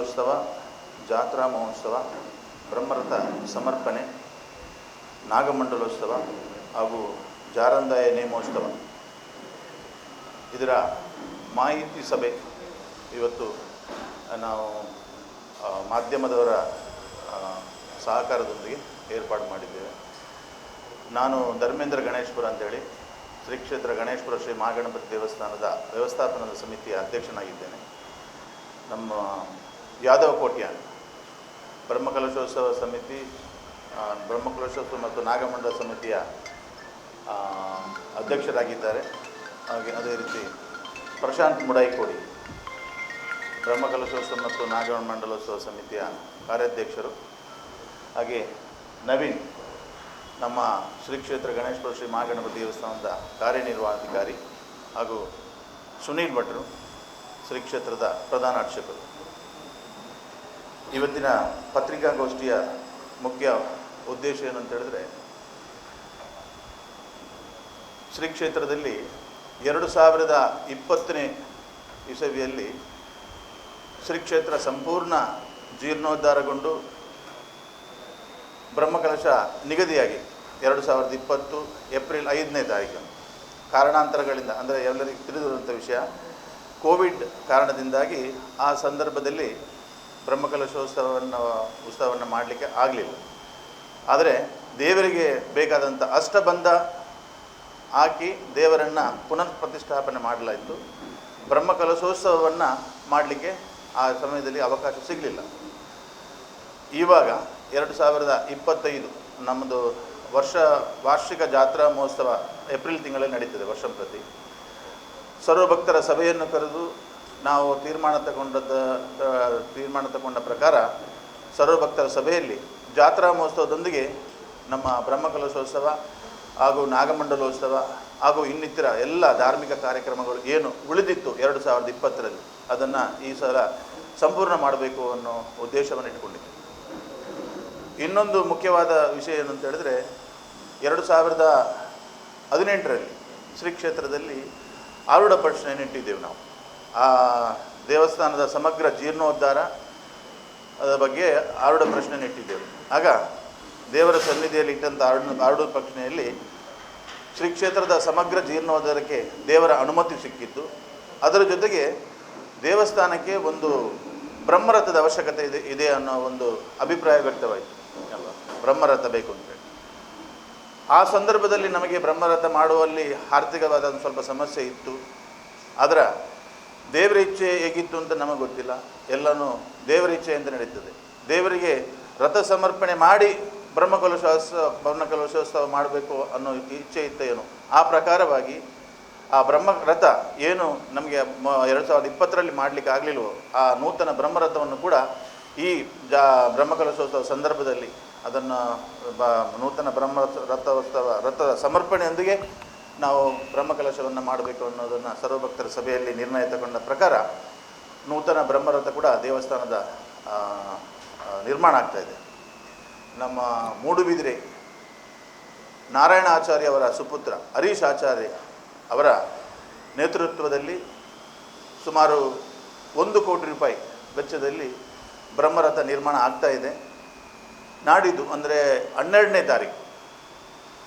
ಉತ್ಸವ, ಜಾತ್ರಾ ಮಹೋತ್ಸವ, ಬ್ರಹ್ಮರಥ ಸಮರ್ಪಣೆ, ನಾಗಮಂಡಲೋತ್ಸವ ಹಾಗೂ ಜಾರಂದಾಯ ನೇಮೋತ್ಸವ ಇದರ ಮಾಹಿತಿ ಸಭೆ ಇವತ್ತು ನಾವು ಮಾಧ್ಯಮದವರ ಸಹಕಾರದೊಂದಿಗೆ ಏರ್ಪಾಡು ಮಾಡಿದ್ದೇವೆ. ನಾನು ಧರ್ಮೇಂದ್ರ ಗಣೇಶ್ಪುರ ಅಂತೇಳಿ ಶ್ರೀ ಕ್ಷೇತ್ರ ಗಣೇಶ್ಪುರ ಶ್ರೀ ಮಹಾಗಣಪತಿ ದೇವಸ್ಥಾನದ ವ್ಯವಸ್ಥಾಪನಾ ಸಮಿತಿಯ ಅಧ್ಯಕ್ಷನಾಗಿದ್ದೇನೆ. ನಮ್ಮ ಯಾದವ ಕೋಟ್ಯ ಬ್ರಹ್ಮಕಲಶೋತ್ಸವ ಸಮಿತಿ, ಬ್ರಹ್ಮಕಲಶೋತ್ಸವ ಮತ್ತು ನಾಗಮಂಡಲ ಸಮಿತಿಯ ಅಧ್ಯಕ್ಷರಾಗಿದ್ದಾರೆ. ಹಾಗೆ ಅದೇ ರೀತಿ ಪ್ರಶಾಂತ್ ಮುಡಾಯಿಕೋಡಿ ಬ್ರಹ್ಮಕಲಶೋತ್ಸವ ಮತ್ತು ನಾಗಮಂಡಲೋತ್ಸವ ಸಮಿತಿಯ ಕಾರ್ಯಾಧ್ಯಕ್ಷರು. ಹಾಗೆ ನವೀನ್ ನಮ್ಮ ಶ್ರೀ ಕ್ಷೇತ್ರ ಗಣೇಶ್ಪುರ ಶ್ರೀ ಮಹಾಗಣಪತಿ ದೇವಸ್ಥಾನದ ಕಾರ್ಯನಿರ್ವಹಣಾಧಿಕಾರಿ ಹಾಗೂ ಸುನೀಲ್ ಭಟ್ರು ಶ್ರೀ ಕ್ಷೇತ್ರದ ಪ್ರಧಾನ ಅರ್ಚಕರು. ಇವತ್ತಿನ ಪತ್ರಿಕಾಗೋಷ್ಠಿಯ ಮುಖ್ಯ ಉದ್ದೇಶ ಏನಂತ ಹೇಳಿದ್ರೆ, ಶ್ರೀ ಕ್ಷೇತ್ರದಲ್ಲಿ 2020ನೇ ಇಸವಿಯಲ್ಲಿ ಶ್ರೀ ಕ್ಷೇತ್ರ ಸಂಪೂರ್ಣ ಜೀರ್ಣೋದ್ಧಾರಗೊಂಡು ಬ್ರಹ್ಮಕಲಶ ನಿಗದಿಯಾಗಿ 2020 ಏಪ್ರಿಲ್ 5ನೇ ತಾರೀಕು ಕಾರಣಾಂತರಗಳಿಂದ, ಅಂದರೆ ಎಲ್ಲರಿಗೂ ತಿಳಿದಿರುವಂಥ ವಿಷಯ, ಕೋವಿಡ್ ಕಾರಣದಿಂದಾಗಿ ಆ ಸಂದರ್ಭದಲ್ಲಿ ಉತ್ಸವವನ್ನು ಮಾಡಲಿಕ್ಕೆ ಆಗಲಿಲ್ಲ. ಆದರೆ ದೇವರಿಗೆ ಬೇಕಾದಂಥ ಅಷ್ಟಬಂಧ ಹಾಕಿ ದೇವರನ್ನು ಪುನರ್ ಪ್ರತಿಷ್ಠಾಪನೆ ಮಾಡಲಾಯಿತು. ಬ್ರಹ್ಮಕಲಶೋತ್ಸವವನ್ನು ಮಾಡಲಿಕ್ಕೆ ಆ ಸಮಯದಲ್ಲಿ ಅವಕಾಶ ಸಿಗಲಿಲ್ಲ. ಇವಾಗ 2025 ನಮ್ಮದು ವಾರ್ಷಿಕ ಜಾತ್ರಾ ಮಹೋತ್ಸವ ಏಪ್ರಿಲ್ ತಿಂಗಳಲ್ಲಿ ನಡೀತದೆ ವರ್ಷಂಪ್ರತಿ. ಸರ್ವಭಕ್ತರ ಸಭೆಯನ್ನು ಕರೆದು ನಾವು ತೀರ್ಮಾನ ತಗೊಂಡ ಪ್ರಕಾರ ಸರ್ವಭಕ್ತರ ಸಭೆಯಲ್ಲಿ ಜಾತ್ರಾ ಮಹೋತ್ಸವದೊಂದಿಗೆ ನಮ್ಮ ಬ್ರಹ್ಮಕಲಶೋತ್ಸವ ಹಾಗೂ ನಾಗಮಂಡಲೋತ್ಸವ ಹಾಗೂ ಇನ್ನಿತರ ಎಲ್ಲ ಧಾರ್ಮಿಕ ಕಾರ್ಯಕ್ರಮಗಳು ಏನು ಉಳಿದಿತ್ತು 2020ರಲ್ಲಿ ಅದನ್ನು ಈ ಸಲ ಸಂಪೂರ್ಣ ಮಾಡಬೇಕು ಅನ್ನೋ ಉದ್ದೇಶವನ್ನು ಇಟ್ಕೊಂಡಿದ್ದೆ. ಇನ್ನೊಂದು ಮುಖ್ಯವಾದ ವಿಷಯ ಏನಂತ ಹೇಳಿದ್ರೆ, 2018ರಲ್ಲಿ ಶ್ರೀ ಕ್ಷೇತ್ರದಲ್ಲಿ ಆರೂಢ ಪ್ರಶ್ನೆಯನ್ನು ಇಟ್ಟಿದ್ದೇವೆ ನಾವು. ಆ ದೇವಸ್ಥಾನದ ಸಮಗ್ರ ಜೀರ್ಣೋದ್ಧಾರ ಅದರ ಬಗ್ಗೆ ಆರೂಢ ಪ್ರಶ್ನೆಯನ್ನು ಇಟ್ಟಿದ್ದೇವೆ. ಆಗ ದೇವರ ಸನ್ನಿಧಿಯಲ್ಲಿ ಇಟ್ಟಂಥ ಆರೂಢ ಪ್ರಶ್ನೆಯಲ್ಲಿ ಶ್ರೀ ಕ್ಷೇತ್ರದ ಸಮಗ್ರ ಜೀರ್ಣೋದ್ಧಾರಕ್ಕೆ ದೇವರ ಅನುಮತಿ ಸಿಕ್ಕಿದ್ದು, ಅದರ ಜೊತೆಗೆ ದೇವಸ್ಥಾನಕ್ಕೆ ಒಂದು ಬ್ರಹ್ಮರಥದ ಅವಶ್ಯಕತೆ ಇದೆ ಅನ್ನೋ ಒಂದು ಅಭಿಪ್ರಾಯ ವ್ಯಕ್ತವಾಯಿತು ಅಲ್ವಾ, ಬ್ರಹ್ಮರಥ ಬೇಕು ಅಂತೇಳಿ. ಆ ಸಂದರ್ಭದಲ್ಲಿ ನಮಗೆ ಬ್ರಹ್ಮರಥ ಮಾಡುವಲ್ಲಿ ಆರ್ಥಿಕವಾದ ಒಂದು ಸ್ವಲ್ಪ ಸಮಸ್ಯೆ ಇತ್ತು. ಅದರ ದೇವರ ಇಚ್ಛೆ ಹೇಗಿತ್ತು ಅಂತ ನಮಗೆ ಗೊತ್ತಿಲ್ಲ. ಎಲ್ಲನೂ ದೇವರ ಇಚ್ಛೆಯಿಂದ ನಡೀತದೆ. ದೇವರಿಗೆ ರಥ ಸಮರ್ಪಣೆ ಮಾಡಿ ಬ್ರಹ್ಮಕಲಶೋತ್ಸವ ಮಾಡಬೇಕು ಅನ್ನೋ ಇಚ್ಛೆ ಇತ್ತ ಏನು, ಆ ಪ್ರಕಾರವಾಗಿ ಆ ಬ್ರಹ್ಮರಥ ಏನು ನಮಗೆ 2020ರಲ್ಲಿ ಮಾಡಲಿಕ್ಕೆ ಆಗಲಿಲ್ವೋ ಆ ನೂತನ ಬ್ರಹ್ಮರಥವನ್ನು ಕೂಡ ಈ ಬ್ರಹ್ಮಕಲಶೋತ್ಸವ ಸಂದರ್ಭದಲ್ಲಿ ಅದನ್ನು ನೂತನ ರಥದ ಸಮರ್ಪಣೆಯೊಂದಿಗೆ ನಾವು ಬ್ರಹ್ಮಕಲಶವನ್ನು ಮಾಡಬೇಕು ಅನ್ನೋದನ್ನು ಸರ್ವಭಕ್ತರ ಸಭೆಯಲ್ಲಿ ನಿರ್ಣಯ ತಗೊಂಡ ಪ್ರಕಾರ ನೂತನ ಬ್ರಹ್ಮರಥ ಕೂಡ ದೇವಸ್ಥಾನದ ನಿರ್ಮಾಣ ಆಗ್ತಾಯಿದೆ. ನಮ್ಮ ಮೂಡುಬಿದಿರೆ ನಾರಾಯಣ ಆಚಾರ್ಯ ಅವರ ಸುಪುತ್ರ ಹರೀಶ್ ಆಚಾರ್ಯ ಅವರ ನೇತೃತ್ವದಲ್ಲಿ ಸುಮಾರು 1 ಕೋಟಿ ರೂಪಾಯಿ ವೆಚ್ಚದಲ್ಲಿ ಬ್ರಹ್ಮರಥ ನಿರ್ಮಾಣ ಆಗ್ತಾಯಿದೆ. ನಾಡಿದ್ದು ಅಂದರೆ 12ನೇ ತಾರೀಕು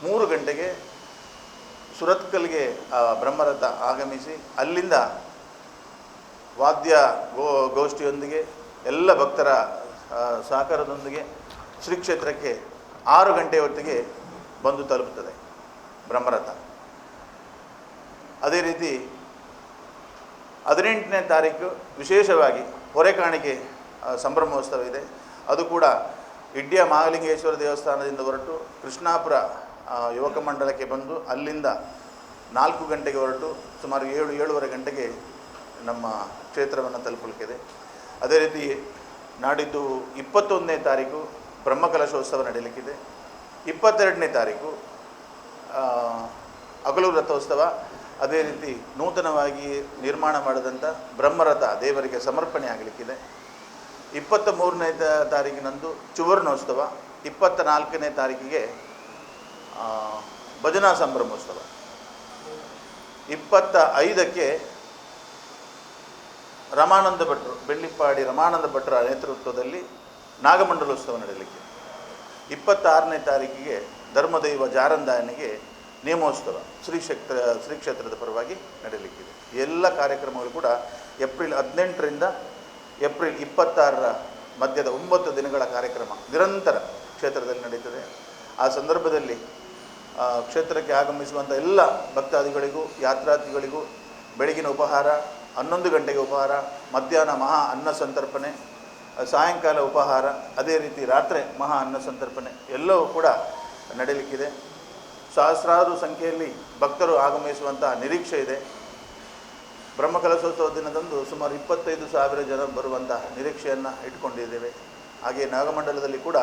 3 ಗಂಟೆಗೆ ಸುರತ್ಕಲ್ಗೆ ಬ್ರಹ್ಮರಥ ಆಗಮಿಸಿ ಅಲ್ಲಿಂದ ವಾದ್ಯ ಗೋಷ್ಠಿಯೊಂದಿಗೆ ಎಲ್ಲ ಭಕ್ತರ ಸಹಕಾರದೊಂದಿಗೆ ಶ್ರೀ ಕ್ಷೇತ್ರಕ್ಕೆ 6 ಗಂಟೆ ಹೊತ್ತಿಗೆ ಬಂದು ತಲುಪುತ್ತದೆ ಬ್ರಹ್ಮರಥ. ಅದೇ ರೀತಿ 18ನೇ ತಾರೀಕು ವಿಶೇಷವಾಗಿ ಹೊರೆಕಾಣಿಕೆ ಸಂಭ್ರಮೋತ್ಸವ ಇದೆ. ಅದು ಕೂಡ ಇಡ್ಯ ಮಹಾಲಿಂಗೇಶ್ವರ ದೇವಸ್ಥಾನದಿಂದ ಹೊರಟು ಕೃಷ್ಣಾಪುರ ಯುವಕ ಮಂಡಲಕ್ಕೆ ಬಂದು ಅಲ್ಲಿಂದ 4 ಗಂಟೆಗೆ ಹೊರಟು ಸುಮಾರು 7-7:30 ಗಂಟೆಗೆ ನಮ್ಮ ಕ್ಷೇತ್ರವನ್ನು ತಲುಪಲಿಕ್ಕಿದೆ. ಅದೇ ರೀತಿ ನಾಡಿದ್ದು 21ನೇ ತಾರೀಕು ಬ್ರಹ್ಮಕಲಶೋತ್ಸವ ನಡೆಯಲಿಕ್ಕಿದೆ. 22ನೇ ತಾರೀಕು ಹಗಲು ರಥೋತ್ಸವ, ಅದೇ ರೀತಿ ನೂತನವಾಗಿ ನಿರ್ಮಾಣ ಮಾಡಿದಂಥ ಬ್ರಹ್ಮರಥ ದೇವರಿಗೆ ಸಮರ್ಪಣೆ ಆಗಲಿಕ್ಕಿದೆ. 23ನೇ ತಾರೀಕಿನಂದು ಚುವರ್ಣೋತ್ಸವ, 24ನೇ ತಾರೀಕಿಗೆ ಭಜನಾ ಸಂಭ್ರಮೋತ್ಸವ, 25ಕ್ಕೆ ರಮಾನಂದ ಭಟ್ರು, ಬೆಳ್ಳಿಪ್ಪಾಡಿ ರಮಾನಂದ ಭಟ್ರ ನೇತೃತ್ವದಲ್ಲಿ ನಾಗಮಂಡಲೋತ್ಸವ ನಡೆಯಲಿಕ್ಕೆ, 26ನೇ ತಾರೀಕಿಗೆ ಧರ್ಮದೈವ ಜಾರಂದಾಯನಿಗೆ ನೇಮೋತ್ಸವ ಶ್ರೀ ಕ್ಷೇತ್ರದ ಪರವಾಗಿ ನಡೆಯಲಿಕ್ಕಿದೆ. ಎಲ್ಲ ಕಾರ್ಯಕ್ರಮಗಳು ಕೂಡ ಏಪ್ರಿಲ್ 18ರಿಂದ ಏಪ್ರಿಲ್ 26ರ ಮಧ್ಯದ 9 ದಿನಗಳ ಕಾರ್ಯಕ್ರಮ ನಿರಂತರ ಕ್ಷೇತ್ರದಲ್ಲಿ ನಡೀತದೆ. ಆ ಸಂದರ್ಭದಲ್ಲಿ ಕ್ಷೇತ್ರಕ್ಕೆ ಆಗಮಿಸುವಂಥ ಎಲ್ಲ ಭಕ್ತಾದಿಗಳಿಗೂ ಯಾತ್ರಾರ್ಥಿಗಳಿಗೂ ಬೆಳಗಿನ ಉಪಹಾರ, 11 ಗಂಟೆಗೆ ಉಪಹಾರ, ಮಧ್ಯಾಹ್ನ ಮಹಾ ಅನ್ನ ಸಂತರ್ಪಣೆ, ಸಾಯಂಕಾಲ ಉಪಹಾರ, ಅದೇ ರೀತಿ ರಾತ್ರಿ ಮಹಾ ಅನ್ನ ಸಂತರ್ಪಣೆ ಎಲ್ಲವೂ ಕೂಡ ನಡೆಯಲಿಕ್ಕಿದೆ. ಸಹಸ್ರಾರು ಸಂಖ್ಯೆಯಲ್ಲಿ ಭಕ್ತರು ಆಗಮಿಸುವಂತಹ ನಿರೀಕ್ಷೆ ಇದೆ. ಬ್ರಹ್ಮಕಲಶೋತ್ಸವ ದಿನದಂದು ಸುಮಾರು 25,000 ಜನ ಬರುವಂಥ ನಿರೀಕ್ಷೆಯನ್ನು ಇಟ್ಕೊಂಡಿದ್ದೇವೆ. ಹಾಗೆ ನಾಗಮಂಡಲದಲ್ಲಿ ಕೂಡ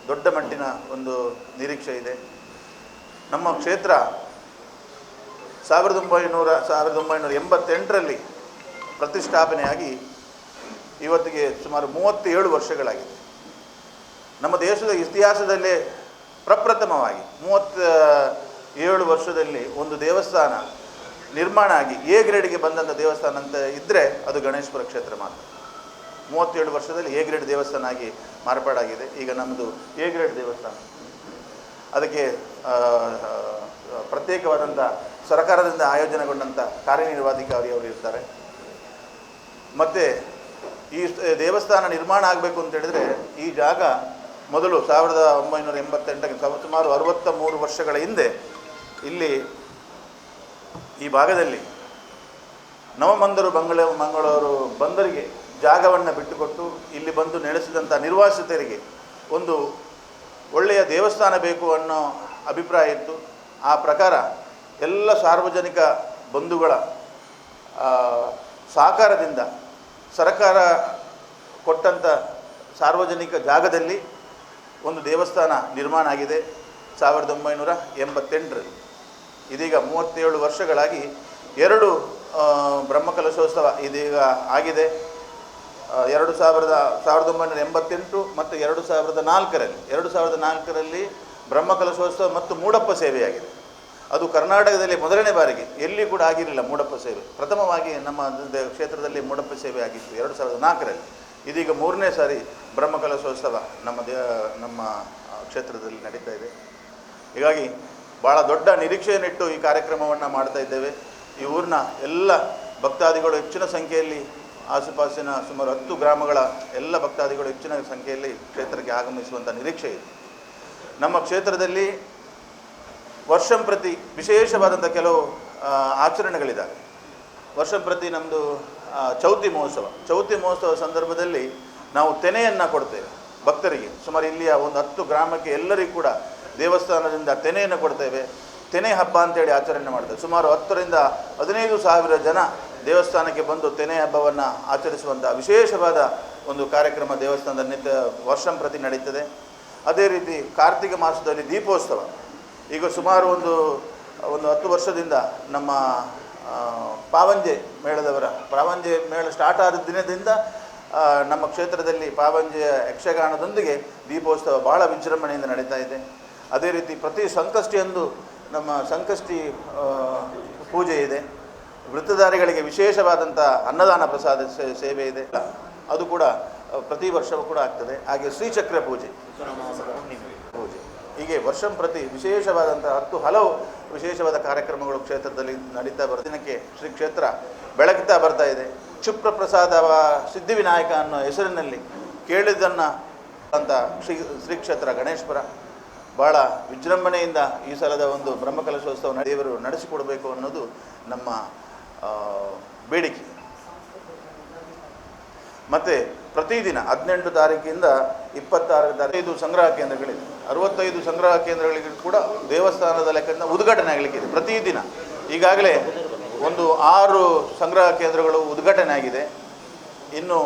ದೊಡ್ಡ ಮಟ್ಟಿನ ಒಂದು ನಿರೀಕ್ಷೆ ಇದೆ. ನಮ್ಮ ಕ್ಷೇತ್ರ 1988ರಲ್ಲಿ ಪ್ರತಿಷ್ಠಾಪನೆಯಾಗಿ ಇವತ್ತಿಗೆ ಸುಮಾರು 37 ವರ್ಷಗಳಾಗಿದೆ. ನಮ್ಮ ದೇಶದ ಇತಿಹಾಸದಲ್ಲೇ ಪ್ರಪ್ರಥಮವಾಗಿ 37 ವರ್ಷದಲ್ಲಿ ಒಂದು ದೇವಸ್ಥಾನ ನಿರ್ಮಾಣ ಆಗಿ ಎ ಗ್ರೇಡ್ಗೆ ಬಂದಂಥ ದೇವಸ್ಥಾನ ಅಂತ ಇದ್ದರೆ ಅದು ಗಣೇಶಪುರ ಕ್ಷೇತ್ರ ಮಾತ್ರ. 37 ವರ್ಷದಲ್ಲಿ ಎ ಗ್ರೇಡ್ ದೇವಸ್ಥಾನ ಆಗಿ ಮಾರ್ಪಾಡಾಗಿದೆ. ಈಗ ನಮ್ಮದು ಎ ಗ್ರೇಡ್ ದೇವಸ್ಥಾನ. ಅದಕ್ಕೆ ಪ್ರತ್ಯೇಕವಾದಂಥ ಸರ್ಕಾರದಿಂದ ಆಯೋಜನೆಗೊಂಡಂಥ ಕಾರ್ಯನಿರ್ವಹಣಾಧಿಕಾರಿ ಅವರು ಇರ್ತಾರೆ. ಮತ್ತು ಈ ದೇವಸ್ಥಾನ ನಿರ್ಮಾಣ ಆಗಬೇಕು ಅಂತ ಹೇಳಿದರೆ ಈ ಜಾಗ ಮೊದಲು 1988ಕ್ಕೆ ಸುಮಾರು 63 ವರ್ಷಗಳ ಹಿಂದೆ ಇಲ್ಲಿ ಈ ಭಾಗದಲ್ಲಿ ನವಮಂದರು ಮಂಗಳೂರು ಬಂದರಿಗೆ ಜಾಗವನ್ನು ಬಿಟ್ಟುಕೊಟ್ಟು ಇಲ್ಲಿ ಬಂದು ನೆಲೆಸಿದಂಥ ನಿರ್ವಾಸಿತರಿಗೆ ಒಂದು ಒಳ್ಳೆಯ ದೇವಸ್ಥಾನ ಬೇಕು ಅನ್ನೋ ಅಭಿಪ್ರಾಯ ಇತ್ತು. ಆ ಪ್ರಕಾರ ಎಲ್ಲ ಸಾರ್ವಜನಿಕ ಬಂಧುಗಳ ಸಹಕಾರದಿಂದ ಸರ್ಕಾರ ಕೊಟ್ಟಂಥ ಸಾರ್ವಜನಿಕ ಜಾಗದಲ್ಲಿ ಒಂದು ದೇವಸ್ಥಾನ ನಿರ್ಮಾಣ ಆಗಿದೆ 1988ರಲ್ಲಿ. ಇದೀಗ 37 ವರ್ಷಗಳಾಗಿ 2 ಬ್ರಹ್ಮಕಲಶೋತ್ಸವ ಇದೀಗ ಆಗಿದೆ. 1988 ಮತ್ತು 2004ರಲ್ಲಿ ಬ್ರಹ್ಮಕಲಶೋತ್ಸವ ಮತ್ತು ಮೂಡಪ್ಪ ಸೇವೆಯಾಗಿದೆ. ಅದು ಕರ್ನಾಟಕದಲ್ಲಿ ಮೊದಲನೇ ಬಾರಿಗೆ ಎಲ್ಲಿ ಕೂಡ ಆಗಿರಲಿಲ್ಲ ಮೂಡಪ್ಪ ಸೇವೆ. ಪ್ರಥಮವಾಗಿ ನಮ್ಮ ಕ್ಷೇತ್ರದಲ್ಲಿ ಮೂಡಪ್ಪ ಸೇವೆ ಆಗಿತ್ತು 2004ರಲ್ಲಿ. ಇದೀಗ 3ನೇ ಸಾರಿ ಬ್ರಹ್ಮಕಲಶೋತ್ಸವ ನಮ್ಮ ಕ್ಷೇತ್ರದಲ್ಲಿ ನಡೀತಾ ಇದೆ. ಹೀಗಾಗಿ ಭಾಳ ದೊಡ್ಡ ನಿರೀಕ್ಷೆಯನ್ನಿಟ್ಟು ಈ ಕಾರ್ಯಕ್ರಮವನ್ನು ಮಾಡ್ತಾ ಇದ್ದೇವೆ. ಈ ಊರಿನ ಎಲ್ಲ ಭಕ್ತಾದಿಗಳು ಹೆಚ್ಚಿನ ಸಂಖ್ಯೆಯಲ್ಲಿ, ಆಸುಪಾಸಿನ ಸುಮಾರು 10 ಗ್ರಾಮಗಳ ಎಲ್ಲ ಭಕ್ತಾದಿಗಳು ಹೆಚ್ಚಿನ ಸಂಖ್ಯೆಯಲ್ಲಿ ಕ್ಷೇತ್ರಕ್ಕೆ ಆಗಮಿಸುವಂಥ ನಿರೀಕ್ಷೆ ಇದೆ. ನಮ್ಮ ಕ್ಷೇತ್ರದಲ್ಲಿ ವರ್ಷಂಪ್ರತಿ ವಿಶೇಷವಾದಂಥ ಕೆಲವು ಆಚರಣೆಗಳಿದ್ದಾವೆ. ವರ್ಷಂಪ್ರತಿ ನಮ್ಮದು ಚೌತಿ ಮಹೋತ್ಸವ ಸಂದರ್ಭದಲ್ಲಿ ನಾವು ತೆನೆಯನ್ನು ಕೊಡ್ತೇವೆ ಭಕ್ತರಿಗೆ. ಸುಮಾರು ಇಲ್ಲಿಯ ಒಂದು 10 ಗ್ರಾಮಕ್ಕೆ ಎಲ್ಲರಿಗೂ ಕೂಡ ದೇವಸ್ಥಾನದಿಂದ ತೆನೆಯನ್ನು ಕೊಡ್ತೇವೆ. ತೆನೆ ಹಬ್ಬ ಅಂತೇಳಿ ಆಚರಣೆ ಮಾಡ್ತೇವೆ. ಸುಮಾರು 10ರಿಂದ 15,000 ಜನ ದೇವಸ್ಥಾನಕ್ಕೆ ಬಂದು ತೆನೆ ಹಬ್ಬವನ್ನು ಆಚರಿಸುವಂಥ ವಿಶೇಷವಾದ ಒಂದು ಕಾರ್ಯಕ್ರಮ ದೇವಸ್ಥಾನದ ವರ್ಷಂಪ್ರತಿ ನಡೀತದೆ. ಅದೇ ರೀತಿ ಕಾರ್ತಿಕ ಮಾಸದಲ್ಲಿ ದೀಪೋತ್ಸವ. ಈಗ ಸುಮಾರು ಒಂದು 10 ವರ್ಷದಿಂದ ನಮ್ಮ ಪಾವಂಜೆ ಮೇಳ ಸ್ಟಾರ್ಟ್ ಆದ ದಿನದಿಂದ ನಮ್ಮ ಕ್ಷೇತ್ರದಲ್ಲಿ ಪಾವಂಜೆಯ ಯಕ್ಷಗಾನದೊಂದಿಗೆ ದೀಪೋತ್ಸವ ಭಾಳ ವಿಜೃಂಭಣೆಯಿಂದ ನಡೀತಾ ಇದೆ. ಅದೇ ರೀತಿ ಪ್ರತಿ ಸಂಕಷ್ಟಿಯಂದು ನಮ್ಮ ಸಂಕಷ್ಟಿ ಪೂಜೆ ಇದೆ. ವೃತ್ತಧಾರಿಗಳಿಗೆ ವಿಶೇಷವಾದಂಥ ಅನ್ನದಾನ ಪ್ರಸಾದ ಸೇವೆ ಇದೆ, ಅದು ಕೂಡ ಪ್ರತಿ ವರ್ಷವೂ ಕೂಡ ಆಗ್ತದೆ. ಹಾಗೆ ಶ್ರೀಚಕ್ರ ಪೂಜೆ ಹೀಗೆ ವರ್ಷಂಪ್ರತಿ ವಿಶೇಷವಾದಂಥ 10 ಹಲವು ವಿಶೇಷವಾದ ಕಾರ್ಯಕ್ರಮಗಳು ಕ್ಷೇತ್ರದಲ್ಲಿ ನಡೀತಾ ದಿನಕ್ಕೆ ಶ್ರೀ ಕ್ಷೇತ್ರ ಬೆಳಗ್ತಾ ಬರ್ತಾ ಇದೆ. ಕ್ಷಿಪ್ರ ಪ್ರಸಾದ ಸಿದ್ಧಿವಿನಾಯಕ ಅನ್ನೋ ಹೆಸರಿನಲ್ಲಿ ಕೇಳಿದ್ದನ್ನು ಅಂತ ಶ್ರೀ ಕ್ಷೇತ್ರ ಗಣೇಶಪುರ ಭಾಳ ವಿಜೃಂಭಣೆಯಿಂದ ಈ ಸಲದ ಒಂದು ಬ್ರಹ್ಮಕಲಶೋತ್ಸವ ದೇವರು ನಡೆಸಿಕೊಡಬೇಕು ಅನ್ನೋದು ನಮ್ಮ ಬೇಡಿಕೆ. ಮತ್ತು ಪ್ರತಿದಿನ 18 ತಾರೀಕಿಂದ 26 ತಾರೀಕು ಸಂಗ್ರಹ ಕೇಂದ್ರಗಳಿದೆ. 65 ಸಂಗ್ರಹ ಕೇಂದ್ರಗಳಿಗೆ ಕೂಡ ದೇವಸ್ಥಾನದ ಲೆಕ್ಕದಿಂದ ಉದ್ಘಾಟನೆ ಆಗಲಿಕ್ಕಿದೆ ಪ್ರತಿದಿನ. ಈಗಾಗಲೇ ಒಂದು 6 ಸಂಗ್ರಹ ಕೇಂದ್ರಗಳು ಉದ್ಘಾಟನೆ ಆಗಿದೆ. ಇನ್ನು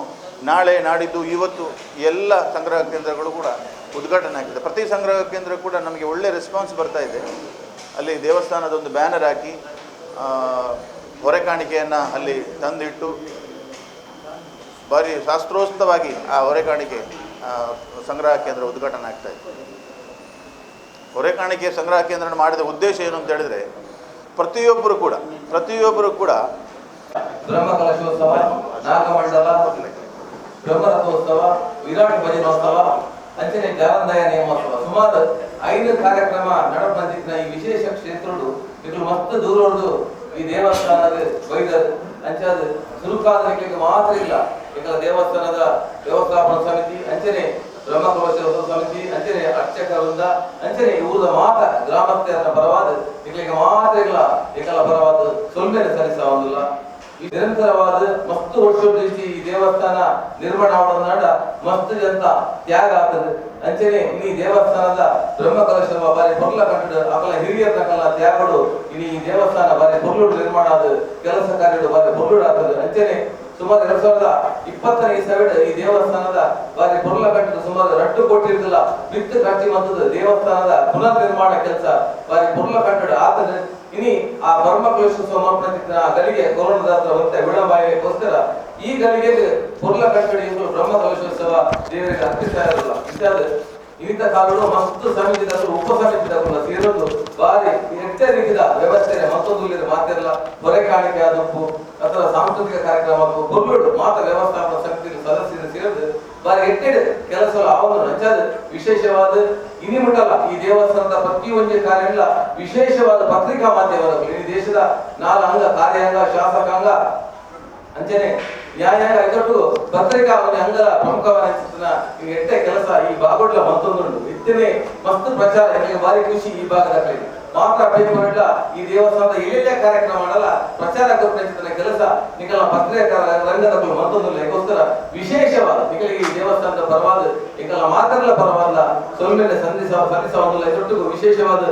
ನಾಳೆ ನಾಡಿದ್ದು ಇವತ್ತು ಎಲ್ಲ ಸಂಗ್ರಹ ಕೇಂದ್ರಗಳು ಕೂಡ ಉದ್ಘಾಟನೆ ಆಗಿದೆ. ಪ್ರತಿ ಸಂಗ್ರಹ ಕೇಂದ್ರ ಕೂಡ ನಮಗೆ ಒಳ್ಳೆ ರೆಸ್ಪಾನ್ಸ್ ಬರ್ತಾ ಇದೆ. ಅಲ್ಲಿ ದೇವಸ್ಥಾನದ ಒಂದು ಬ್ಯಾನರ್ ಹಾಕಿ ಹೊರೆ ಕಾಣಿಕೆಯನ್ನು ಅಲ್ಲಿ ತಂದಿಟ್ಟು ಭಾರಿ ಶಾಸ್ತ್ರೋಕ್ತವಾಗಿ ಆ ಹೊರೆ ಕಾಣಿಕೆ ಸಂಗ್ರಹ ಕೇಂದ್ರ ಉದ್ಘಾಟನೆ ಆಗ್ತಾಯಿದೆ. ಹೊರೆ ಕಾಣಿಕೆ ಸಂಗ್ರಹ ಕೇಂದ್ರ ಮಾಡಿದ ಉದ್ದೇಶ ಏನು ಅಂತ ಹೇಳಿದರೆ ಪ್ರತಿಯೊಬ್ಬರು ಕೂಡ ಬ್ರಹ್ಮಕಲಶೋತ್ಸವ, ನಾಗಮಂಡಲ, ಬ್ರಹ್ಮರಥೋತ್ಸವ, ವಿರಾಟ್ ಭಜನೋತ್ಸವ, ಅಂಚನೆ ಜಾಲಂದಾಯ ನೇಮೋತ್ಸವ ಸುಮಾರು 5 ಕಾರ್ಯಕ್ರಮ ನಡಪಂದಿನ ಈ ವಿಶೇಷ ಕ್ಷೇತ್ರಗಳು ಇಗಳು ಮಸ್ತ್ ದೂರದ್ದು ಈ ದೇವಸ್ಥಾನದ ವೈದ್ಯರು ಅಂಚದು ಸುರುಕಾದಕ್ಕೆ ಮಾತ್ರ ಇಲ್ಲ. ಈಗ ದೇವಸ್ಥಾನದ ವ್ಯವಸ್ಥಾಪನಾ ಸಮಿತಿ ಅಂಚನೆ ಬ್ರಹ್ಮಕಲಶೋತ್ಸವ ಸಮಿತಿ ಅಂಚನೆ ಅರ್ಚಕ ವೃಂದ ಅಂಚನೆ ಊರದ ಮಾತ ಗ್ರಾಮಸ್ಥರ ಪರವಾದ ಇಗಳಿಗೆ ಮಾತ್ರ ಇಲ್ಲ ಏಕಲ ಪರವಾದ ಸೊಲ್ಮೆನೆ ಸಲ್ಲಿಸೋದಿಲ್ಲ. ಈ ನಿರಂತರವಾದ ಮಸ್ತ್ ವರ್ಷೋಡಿ ಈ ದೇವಸ್ಥಾನ ನಿರ್ಮಾಣ ಮಾಡೋದ್ನಾಡ ಮಸ್ತ್ ಜನತ ತ್ಯಾಗ ಆಗ್ತದೆ. ಅಂಚನೆ ಈ ದೇವಸ್ಥಾನದ ಬ್ರಹ್ಮಕಲಶವ ಬಾರಿ ಪೊರ್ಲ ಕಟ್ಟಡ ಅಕಲ ಹಿರಿಯರಕಲ್ಲ ತ್ಯಾಗಗಳು ಈ ದೇವಸ್ಥಾನ ಬಾರಿ ಪೊರ್ಲುಡು ನಿರ್ಮಾಣ ಆದ ಕೆಲಸ ಕಾರ್ಯಗಳು ಬಾರಿ ಪೊರ್ಲುಡು ಆಗ್ತದೆ. ಅಂಚನೆ ಸುಮಾರು 2020ನೇ ಇಸವಿಡ ಈ ದೇವಸ್ಥಾನದ ಬಾರಿ ಪೊರ್ಲ ಕಟ್ಟಡ ಸುಮಾರು 2 ಕೋಟಿ ಇರಲಿಲ್ಲ ಬಿತ್ತು ಖರ್ಚು ಮತ್ತು ದೇವಸ್ಥಾನದ ಪುನರ್ ನಿರ್ಮಾಣ ಕೆಲಸ ಬಾರಿ ಪೊರ್ಲ ಕಟ್ಟಡ ಆಗ್ತದೆ. ಇನಿ ಆ ಬ್ರಹ್ಮಕಲಶ ಸಮರ್ಪಣೆ ಗಲಿಗೆ ಕೊರೋನಾದ ಹತ್ರ ವಿಳಂಬ ಆಗೋಸ್ಕರ ಈ ಗಲಿಗೆ ಪೊರ್ಲ ಕಟ್ಟಡ ಬ್ರಹ್ಮಕಲಶೋತ್ಸವ ದೇವರಿಗೆ ಅರ್ಪಿಸ್ತಾ ಇರಲ್ಲ. ಇಂಥ ಕಾಲಗಳು ಮಸ್ತ್ ಸಮಿತಿಗಳು ಉಪ ಸಮಿತಿಗಳು ಸೇರೋದು ಬಾರಿ ಹೆಚ್ಚೆ ರೀತಿಯ ವ್ಯವಸ್ಥೆ ಮತ್ತೊಂದು ಮಾತಿರಲ್ಲ. ಹೊರೆ ಕಾಣಿಕೆ ಆದಪ್ಪು ಅಥವಾ ಸಾಂಸ್ಕೃತಿಕ ಕಾರ್ಯಕ್ರಮ ಕೊಲ್ಲುಡು ಮಾತ ವ್ಯವಸ್ಥಾಪನಾ ಸಮಿತಿ ಸದಸ್ಯರು ಸೇರಿದು ಬಾರಿ ಎಟ್ಟೆಡೆ ಕೆಲಸ ಅವನು ಹಂಚಾದ ವಿಶೇಷವಾದ ಇನಿ ಮುಟ್ಟಲ್ಲ. ಈ ದೇವಸ್ಥಾನದ ಪ್ರತಿಯೊಂದು ಕಾರ್ಯ ವಿಶೇಷವಾದ ಪತ್ರಿಕಾ ಮಾಧ್ಯಮಗಳು ಈ ದೇಶದ 4 ಅಂಗ ಕಾರ್ಯಾಂಗ ಶಾಸಕಾಂಗ ಅಂಚನೆ ನ್ಯಾಯಾಂಗ ಇದೊಟ್ಟು ಪತ್ರಿಕಾ ಅಂಗದ ಪ್ರಮುಖವಾದ ಈಗ ಎಟ್ಟೆ ಕೆಲಸ ಈ ಭಾಗಗಳ ಮತ್ತೊಂದು ಇತ್ತನೇ ಮಸ್ತ್ ಪ್ರಚಾರ ನನಗೆ ಭಾರಿ ಖುಷಿ. ಈ ಭಾಗದಲ್ಲಿ ಮಾತ್ರ ಪೇಪರ್ ಈ ದೇವಸ್ಥಾನದ ಎಲ್ಲೆಲ್ಲೇ ಕಾರ್ಯಕ್ರಮ ಮಾಡಲ್ಲ ಪ್ರಚಾರ ಕೆಲಸ ನಿಖಲ ಪತ್ರಿಕಾ ರಂಗದ ಮತ್ತೊಂದು ಇದಕ್ಕೋಸ್ಕರ ವಿಶೇಷವಾದ ನಿಖಲಿಗೆ ಈ ದೇವಸ್ಥಾನದ ಪರವಾದ ನಿಖಲ ಮಾತ್ರಗಳ ಪರವಾದ ಸೊಲ್ಮೆನೆ ಸಲ್ಲಿಸುವ ಇದೊಟ್ಟಿಗೂ ವಿಶೇಷವಾದ